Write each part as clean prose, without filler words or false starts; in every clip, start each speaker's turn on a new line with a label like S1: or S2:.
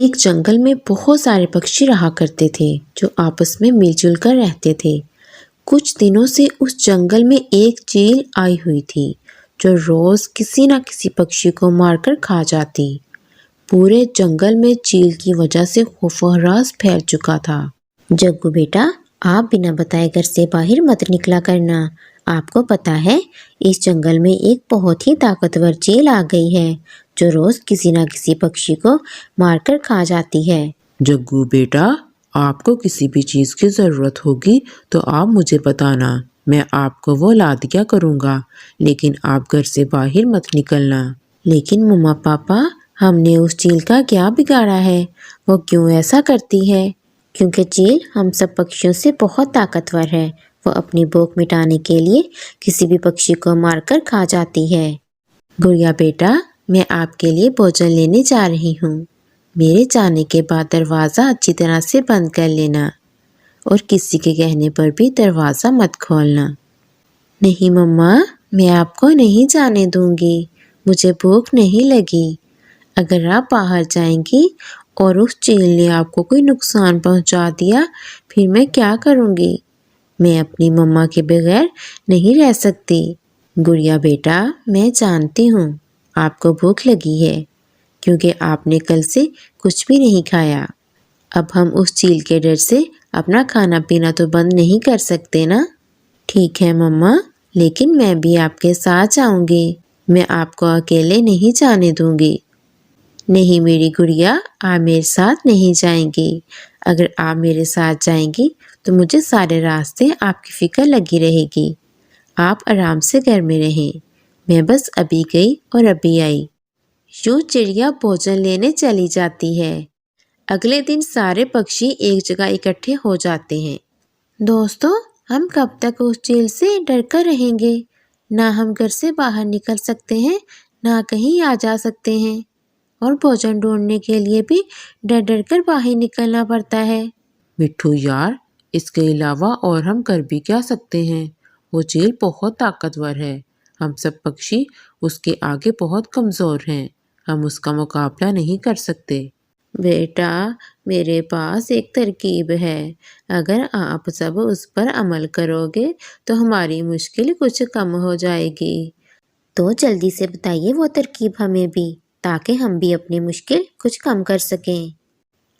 S1: एक जंगल में बहुत सारे पक्षी रहा करते थे जो आपस में मिलजुल कर रहते थे। कुछ दिनों से उस जंगल में एक चील आई हुई थी जो रोज किसी न किसी पक्षी को मारकर खा जाती। पूरे जंगल में चील की वजह से खौफरास फैल चुका था। जग्गू बेटा, आप बिना बताए घर से बाहर मत निकला करना। आपको पता है, इस जंगल में एक बहुत ही ताकतवर चील आ गई है जो रोज किसी न किसी पक्षी को मारकर खा जाती है।
S2: जग्गू बेटा, आपको किसी भी चीज़ की ज़रूरत होगी तो आप मुझे बताना, मैं आपको वो ला दिया करूँगा, लेकिन आप घर से बाहर मत निकलना।
S1: लेकिन मम्मा पापा, हमने उस चील का क्या बिगाड़ा है? वो क्यों ऐसा करती है? क्योंकि चील हम सब पक्षियों से बहुत ताकतवर है। वो अपनी भूख मिटाने के लिए किसी भी पक्षी को मारकर खा जाती है। गुड़िया बेटा, मैं आपके लिए भोजन लेने जा रही हूँ। मेरे जाने के बाद दरवाज़ा अच्छी तरह से बंद कर लेना और किसी के कहने पर भी दरवाज़ा मत खोलना। नहीं मम्मा, मैं आपको नहीं जाने दूंगी। मुझे भूख नहीं लगी। अगर आप बाहर जाएंगी और उस चील ने आपको कोई नुकसान पहुंचा दिया, फिर मैं क्या करूंगी? मैं अपनी मम्मा के बगैर नहीं रह सकती। गुड़िया बेटा, मैं जानती हूँ आपको भूख लगी है क्योंकि आपने कल से कुछ भी नहीं खाया। अब हम उस चील के डर से अपना खाना पीना तो बंद नहीं कर सकते ना? ठीक है मम्मा, लेकिन मैं भी आपके साथ जाऊंगी। मैं आपको अकेले नहीं जाने दूंगी। नहीं मेरी गुड़िया, आप मेरे साथ नहीं जाएंगी। अगर आप मेरे साथ जाएंगी तो मुझे सारे रास्ते आपकी फिक्र लगी रहेगी। आप आराम से घर में रहें। मैं बस अभी गई और अभी आई। यूं चिड़िया भोजन लेने चली जाती है। अगले दिन सारे पक्षी एक जगह इकट्ठे हो जाते हैं। दोस्तों, हम कब तक उस चील से डर कर रहेंगे? ना हम घर से बाहर निकल सकते हैं, ना कहीं आ जा सकते हैं, और भोजन ढूंढने के लिए भी डर डर कर बाहर निकलना पड़ता है।
S2: मिट्ठू यार, इसके अलावा और हम कर भी क्या सकते हैं? वो चील बहुत ताकतवर है। हम सब पक्षी उसके आगे बहुत कमज़ोर हैं। हम उसका मुकाबला नहीं कर सकते।
S1: बेटा, मेरे पास एक तरकीब है। अगर आप सब उस पर अमल करोगे तो हमारी मुश्किल कुछ कम हो जाएगी। तो जल्दी से बताइए वो तरकीब हमें भी, ताकि हम भी अपनी मुश्किल कुछ कम कर सकें।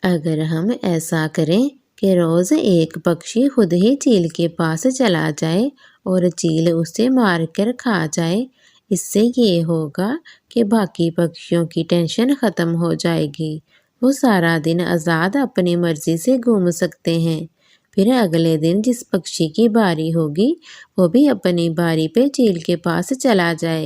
S1: अगर हम ऐसा करें कि रोज़ एक पक्षी खुद ही चील के पास चला जाए और चील उसे मार कर खा जाए, इससे ये होगा कि बाकी पक्षियों की टेंशन ख़त्म हो जाएगी। वो सारा दिन आज़ाद अपनी मर्ज़ी से घूम सकते हैं। फिर अगले दिन जिस पक्षी की बारी होगी, वो भी अपनी बारी पे चील के पास चला जाए।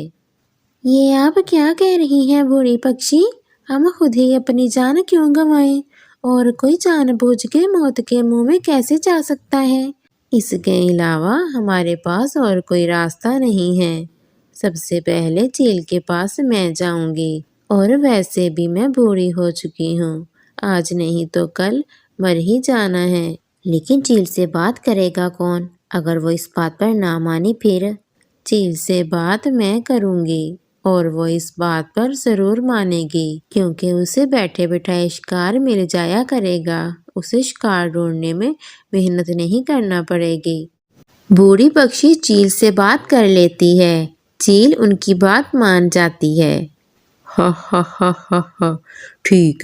S1: ये आप क्या कह रही हैं बूढ़ी पक्षी? हम खुद ही अपनी जान क्यों गंवाएं? और कोई जानबूझ के मौत के मुंह में कैसे जा सकता है? इसके अलावा हमारे पास और कोई रास्ता नहीं है। सबसे पहले चील के पास मैं जाऊंगी, और वैसे भी मैं बूढ़ी हो चुकी हूँ। आज नहीं तो कल मर ही जाना है। लेकिन चील से बात करेगा कौन? अगर वो इस बात पर ना मानी फिर? चील से बात मैं करूंगी और वो इस बात पर जरूर मानेगी, क्योंकि उसे बैठे बिठाए शिकार मिल जाया करेगा। उसे शिकार ढूंढने में मेहनत नहीं करना पड़ेगी। बूढ़ी पक्षी चील से बात कर लेती है। चील उनकी बात मान जाती है।
S2: हा हा हा हा हा, ठीक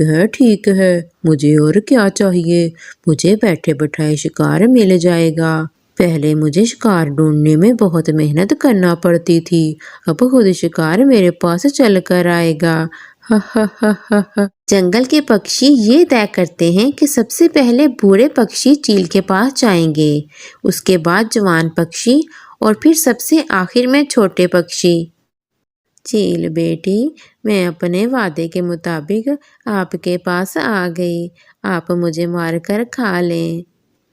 S2: है, मुझे और क्या चाहिए? मुझे बैठे बैठाए शिकार मिल जाएगा। पहले मुझे शिकार ढूंढने में बहुत मेहनत करना पड़ती थी, अब खुद शिकार मेरे पास चल कर आएगा। हा हा हा हा हा।
S1: जंगल के पक्षी ये तय करते हैं कि सबसे पहले बूढ़े पक्षी चील के पास जाएंगे, उसके बाद जवान पक्षी, और फिर सबसे आखिर में छोटे पक्षी। चील बेटी, मैं अपने वादे के मुताबिक आपके पास आ गई। आप मुझे मारकर खा लें।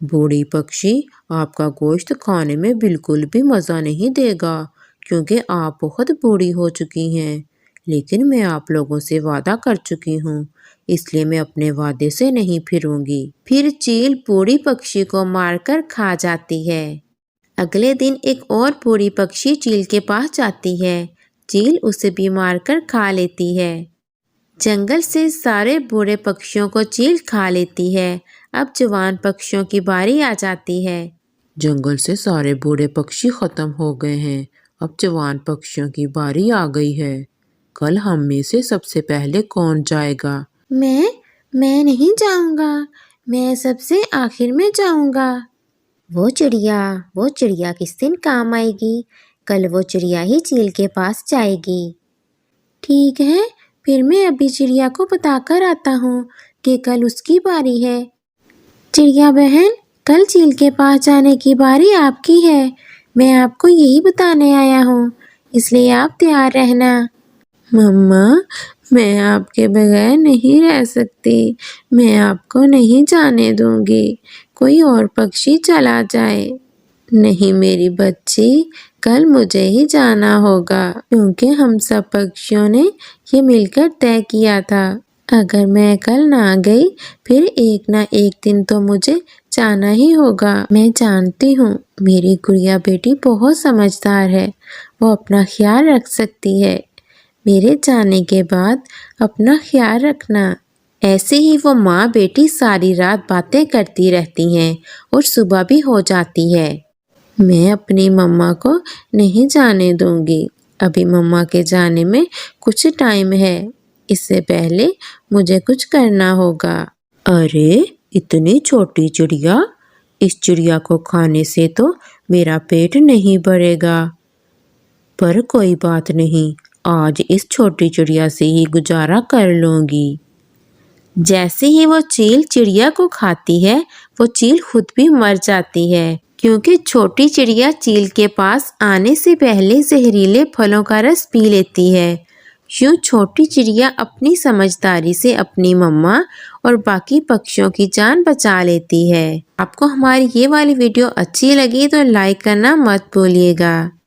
S2: बूढ़ी पक्षी, आपका गोश्त खाने में बिल्कुल भी मज़ा नहीं देगा, क्योंकि आप बहुत बूढ़ी हो चुकी हैं। लेकिन मैं आप लोगों से वादा कर चुकी हूँ, इसलिए मैं अपने वादे से नहीं फिरूंगी।
S1: फिर चील बूढ़ी पक्षी को मारकर खा जाती है। अगले दिन एक और बूढ़ी पक्षी चील के पास जाती है। चील उसे भी मारकर खा लेती है। जंगल से सारे बूढ़े पक्षियों को चील खा लेती है। अब जवान पक्षियों की बारी आ जाती है।
S2: जंगल से सारे बूढ़े पक्षी खत्म हो गए हैं। अब जवान पक्षियों की बारी आ गई है। कल हम में से सबसे पहले कौन जाएगा?
S1: मैं नहीं जाऊंगा। मैं सबसे आखिर में जाऊंगा। वो चिड़िया किस दिन काम आएगी? कल वो चिड़िया ही चील के पास जाएगी। ठीक है, फिर मैं अभी चिड़िया को बताकर आता हूँ कि कल उसकी बारी है। चिड़िया बहन, कल चील के पास जाने की बारी आपकी है। मैं आपको यही बताने आया हूँ, इसलिए आप तैयार रहना। मम्मा, मैं आपके बगैर नहीं रह सकती। मैं आपको नहीं जाने दूंगी। कोई और पक्षी चला जाए। नहीं मेरी बच्ची, कल मुझे ही जाना होगा, क्योंकि हम सब पक्षियों ने ये मिलकर तय किया था। अगर मैं कल ना गई, फिर एक ना एक दिन तो मुझे जाना ही होगा। मैं जानती हूँ मेरी गुड़िया बेटी बहुत समझदार है। वो अपना ख्याल रख सकती है। मेरे जाने के बाद अपना ख्याल रखना। ऐसे ही वो माँ बेटी सारी रात बातें करती रहती हैं और सुबह भी हो जाती है। मैं अपनी मम्मा को नहीं जाने दूंगी। अभी मम्मा के जाने में कुछ टाइम है। इससे पहले मुझे कुछ करना होगा।
S2: अरे, इतनी छोटी चिड़िया! इस चिड़िया को खाने से तो मेरा पेट नहीं भरेगा। पर कोई बात नहीं, आज इस छोटी चिड़िया से ही गुजारा कर लूंगी।
S1: जैसे ही वो चील चिड़िया को खाती है, वो चील खुद भी मर जाती है, क्योंकि छोटी चिड़िया चील के पास आने से पहले जहरीले फलों का रस पी लेती है। यूं छोटी चिड़िया अपनी समझदारी से अपनी मम्मा और बाकी पक्षियों की जान बचा लेती है। आपको हमारी ये वाली वीडियो अच्छी लगी तो लाइक करना मत भूलिएगा।